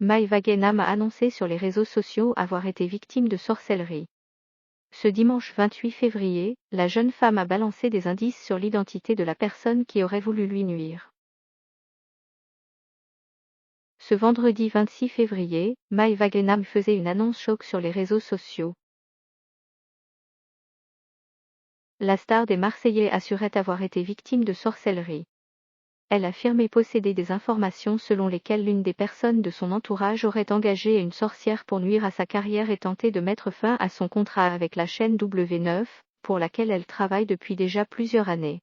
Maeva Guénam a annoncé sur les réseaux sociaux avoir été victime de sorcellerie. Ce dimanche 28 février, la jeune femme a balancé des indices sur l'identité de la personne qui aurait voulu lui nuire. Ce vendredi 26 février, Maeva Guénam faisait une annonce choc sur les réseaux sociaux. La star des Marseillais assurait avoir été victime de sorcellerie. Elle affirmait posséder des informations selon lesquelles l'une des personnes de son entourage aurait engagé une sorcière pour nuire à sa carrière et tenter de mettre fin à son contrat avec la chaîne W9, pour laquelle elle travaille depuis déjà plusieurs années.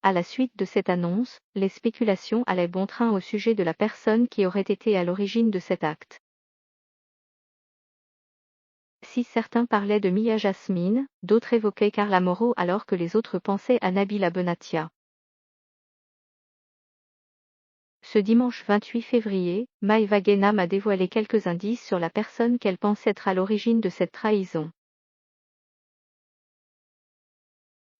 À la suite de cette annonce, les spéculations allaient bon train au sujet de la personne qui aurait été à l'origine de cet acte. Si certains parlaient de Mia Jasmine, d'autres évoquaient Carla Moreau alors que les autres pensaient à Nabila Benatia. Ce dimanche 28 février, Maeva Guénam a dévoilé quelques indices sur la personne qu'elle pense être à l'origine de cette trahison.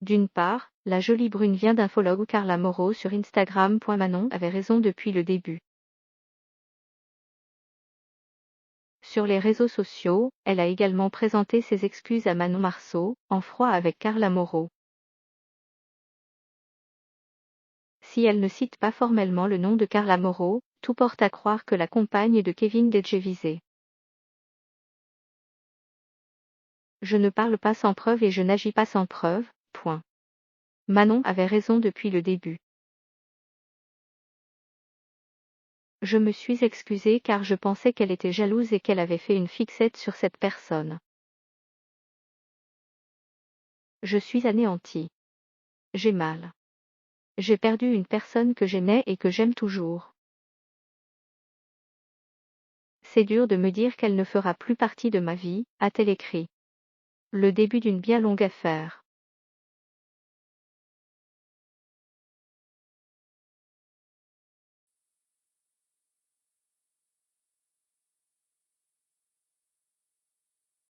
D'une part, la jolie brune vient d'un follow Carla Moreau sur Instagram. Manon avait raison depuis le début. Sur les réseaux sociaux, elle a également présenté ses excuses à Manon Marceau, en froid avec Carla Moreau. Si elle ne cite pas formellement le nom de Carla Moreau, tout porte à croire que la compagne est de Kevin Djedjevisé. Je ne parle pas sans preuve et je n'agis pas sans preuve, point. Manon avait raison depuis le début. Je me suis excusée car je pensais qu'elle était jalouse et qu'elle avait fait une fixette sur cette personne. Je suis anéantie. J'ai mal. J'ai perdu une personne que j'aimais et que j'aime toujours. C'est dur de me dire qu'elle ne fera plus partie de ma vie, a-t-elle écrit. Le début d'une bien longue affaire.